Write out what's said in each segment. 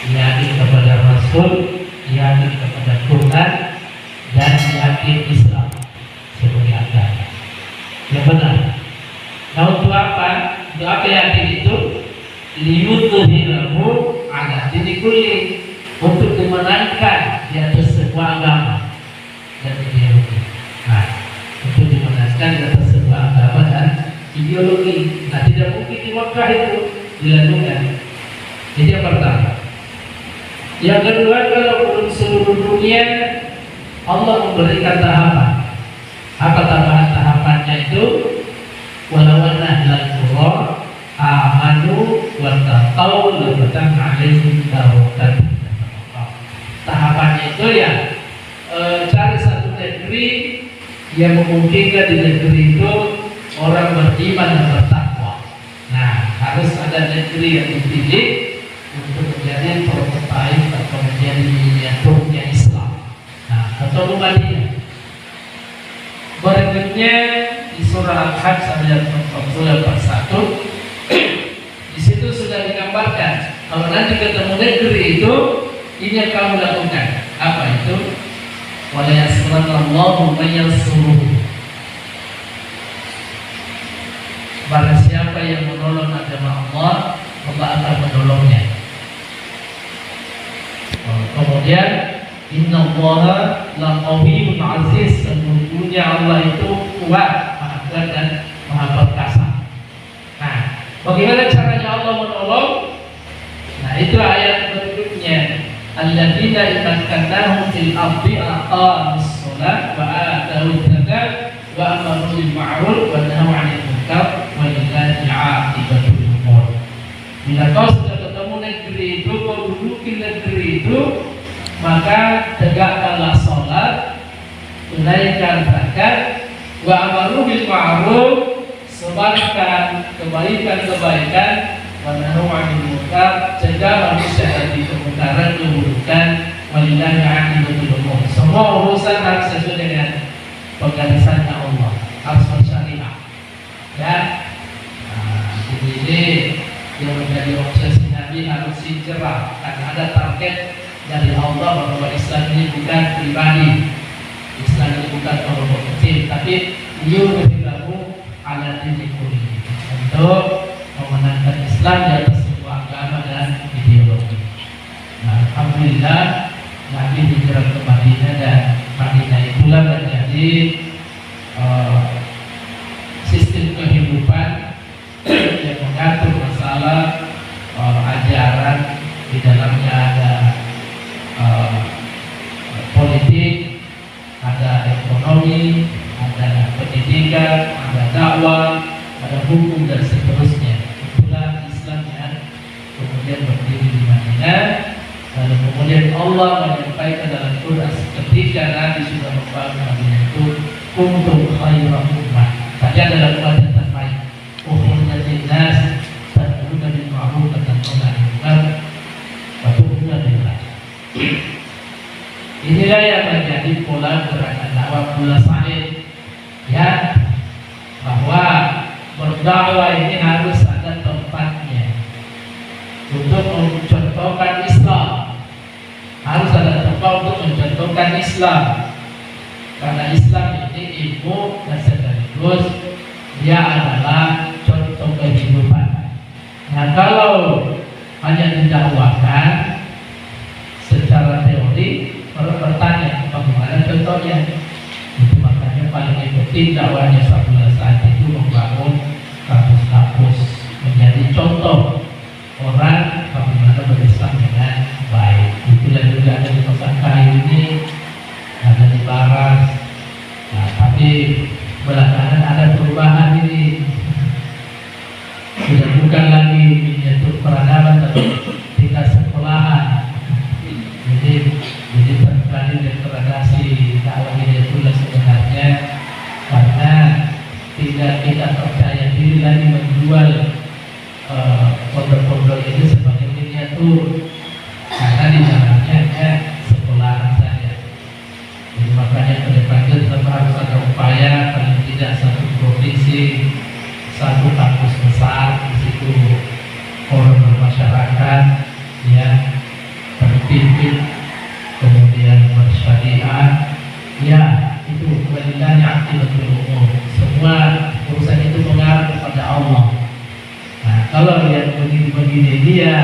yakin kepada Rasul, yakin kepada Quran, dan yakin Islam sebagai agama yang benar. Nah, untuk apa? Untuk apa yakin itu? Liyudhhirahu ala dini kulli, untuk dimenangkan di atas sebuah agama dan ideologi. Nah, untuk dimenangkan di atas sebuah agama dan ideologi. Nah, tidak mungkin di Makkah itu dilakukan. Ini yang pertama. Yang kedua, kalau belum seluruh dunia Allah memberikan tahapan. Apa tahapannya itu? Walau anna ahlal qura amanu wa taqaw labatan 'alaihim barokatan. Tahapannya itu ya cari satu negeri yang memungkinkan di negeri itu orang beriman dan bertakwa. Nah, harus ada negeri yang dipilih untuk menjadi prototipe atau menjadi miniaturnya Islam. Nah, atau Madinah. Berikutnya di surah Al-Hajj ayat 41, di situ sudah digambarkan kalau nanti ketemu negeri itu, ini yang kamu lakukan. Apa itu? Wala yasrallahu man yansuruhu. Barang siapa yang menolong agama Allah, Allah akan menolongnya. Kemudian innallaha laqawiyyun aziz, sesungguhnya Allah itu kuat, maha kuat dan maha perkasa. Nah, bagaimana caranya Allah menolong? Nah, itu ayat berikutnya. Alladzina imakkannahum fil ardi aqamus shalah wa atau zakat wa amaru bil ma'ruf wa nahaw 'anil munkar wa lillahi 'aqibatul umur. Bila kau sudah ketemu negeri itu, kau duduki negeri itu, maka tegakkanlah sholat, tunaikan zakat, wa amaru bil ma'ruf, sebarkan kebaikan-kebaikan, wa nahu 'anil munkar, cegah manusia dari kemungkaran, keburukan, walillahi 'aqibatul umur. Semua urusan harus sesuai dengan penggarisanya Allah, harus bersyariah. Ya, nah, ini yang menjadi obsesi Nabi harus hijrah, karena ada target dari Allah bahwa Islam ini bukan pribadi, Islam ini bukan kelompok kecil, tapi yudhhirahu ala dini kulli, untuk memenangkan Islam di atas sebuah agama dan ideologi. Nah, alhamdulillah Nabi hijrah ke Madinah, dan Madinah itulah menjadi sistem kehidupan yang mengatur masalah ajaran. Di dalamnya ada politik, ada ekonomi, ada pendidikan, ada dakwah, ada hukum dan seterusnya. Itulah Islam yang kemudian berdiri di Madinah. Lalu kemudian Allah menyampaikan dalam Quran ketika Nabi sudah membangun Madinah itu, kuntum khairan ummah. Tadi adalah umat yang terbaik. Ukhrijat lin-nas ta'muruna bil ma'ruf wa tanhauna 'anil munkar wa tu'minuna billah. Inilah yang menjadi pola gerakan dakwah Bulan Said, ya, bahwa berdakwah ini harus ada tempatnya. Untuk mencontohkan Islam, harus ada tempat untuk mencontohkan Islam, karena Islam ini ilmu dan sekaligus dia adalah contoh kehidupan. Nah, kalau hanya didakwahkan secara teori, orang bertanya bagaimana contohnya. Itu makanya paling penting dakwahnya Bulan Said itu membangun kampus-kampus, menjadi contoh orang bagaimana berislam dengan baik. Itulah juga ada di Pasangkayu ini, ada di Baras. Nah, tapi belakangan ada perubahan ini, sudah bukan lagi miniatur peradaban tapi tingkat sekolahan. Jadi terjadi degradasi dakwah ini itulah sebenarnya, karena tidak percaya diri lagi menjual pondok-pondok ini sebagai miniatur, karena di dalamnya hanya sekolahan saja. Jadi makanya ke depannya tetap harus ada upaya paling tidak satu provinsi, satu kampus besar, di situ orang bermasyarakat, ya, Ya, itu walillahil aqibatul umur. Semua urusan itu mengarah kepada Allah. Nah, kalau yang begini dia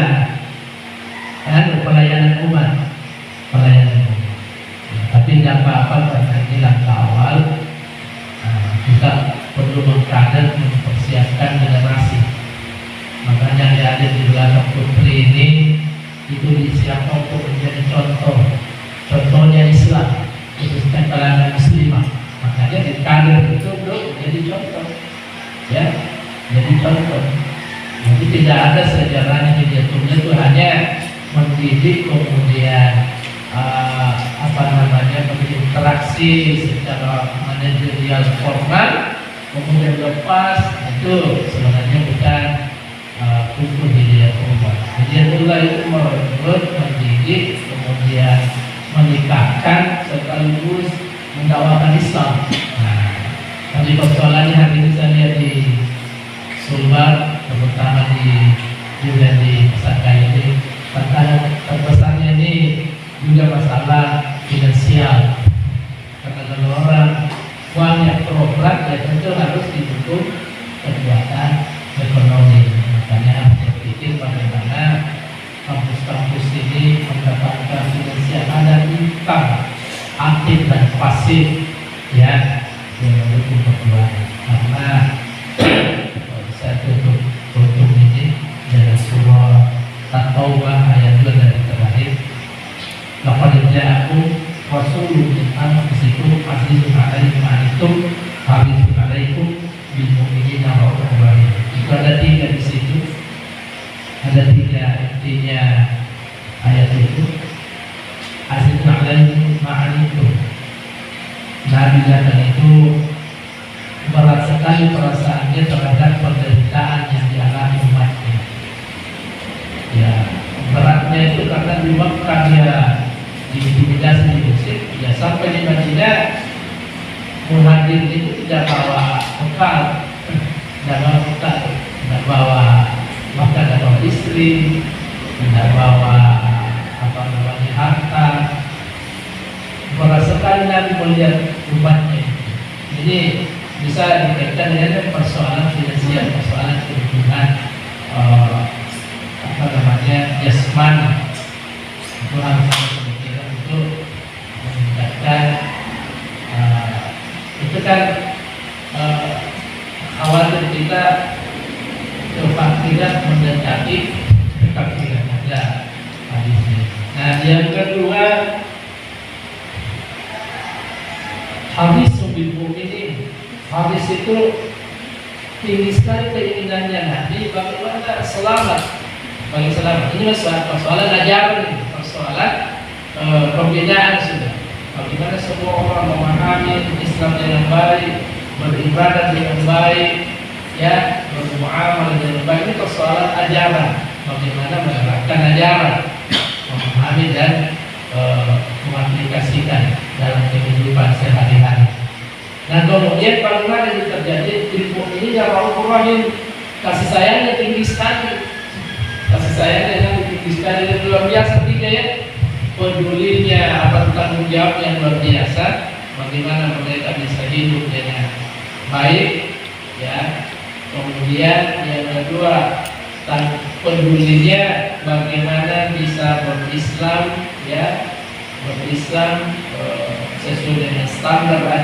kan pelayanan umat, pelayanan umat. Nah, tapi tidak apa-apa karena ini langkah awal. Nah, kita perlu mengkader mempersiapkan generasi. Makanya ada di belakang putri ini itu disiapkan untuk menjadi contoh, contohnya Islam, khususnya kalangan muslimah. Makanya di kader itu menjadi contoh, ya, jadi contoh. Jadi tidak ada sejarahnya hidayatullah itu hanya mendidik kemudian berinteraksi secara manajerial formal kemudian lepas, itu sebenarnya bukan kultur hidayatullah. Hidayatullah itu merekrut, mendidik, kemudian menikahkan sekaligus mendakwakan Islam. Nah, tapi persoalannya hari ini saya lihat di Sulbar, terutama di Pesakah ini, tantangan terbesarnya ini juga masalah finansial. Karena kalau orang uangnya berobat, ya tentu harus didukung kegiatan ekonomi. Makanya berpikir bagaimana kampus-kampus ini mendapatkan finansial, ada income aktif dan pasif, ya, yang mendukung perjuangan. Karena saya tutup ini dari surah At-Taubah ayat 2 dari terakhir. Laqad ja'akum rasulun min anfusikum azizun 'alaihi ma anittum harisun 'alaikum bil mu'minina ra'ufur rahim. Itu ada 3 di situ. Ada 3 intinya ayat itu. Azizun 'alaihi ma anittum. Nabi datang itu berat sekali perasaannya terhadap penderitaan yang dialami umatnya. Ya, beratnya itu karena di Mekah dia diintimidasi, diusir. Ya, sampai di Madinah muhajir itu tidak bawa bekal, tidak bawa bahkan tidak bawa istri, tidak bawa harta. Berat sekali Nabi melihat umatnya. Jadi bisa dikaitkan dengan persoalan finansial, persoalan kebutuhan jasmani. Itu harus ada pemikiran untuk meningkatkan. Itu kan khawatir kita kefakiran mendekati kekafiran, ada hadisnya. Nah, yang kedua, hadis bil mu'minin. Hadis itu tinggi sekali keinginannya Nabi bagaimana selamat, bagi selamat. Ini persoalan ajaran, persoalan pembedaan sudah. Bagaimana semua orang memahami Islam dengan baik, beribadah dengan baik, ya, bermuamalah dengan baik. Ini persoalan ajaran. Bagaimana menerapkan ajaran, memahami dan mengaplikasikan dalam kehidupan sehari-hari. Nah, kemudian bagaimana ini terjadi? Ilmu ini ya Ra'ufur Rahim, kasih sayangnya tinggi sekali, kasih sayangnya yang tinggi sekali dan luar biasa. Tiga, ya, pedulinya, tanggung jawab yang luar biasa. Bagaimana mereka bisa hidup dengan baik, ya. Kemudian yang kedua, pedulinya bagaimana bisa berislam, ya, berislam sesuai dengan standar aja.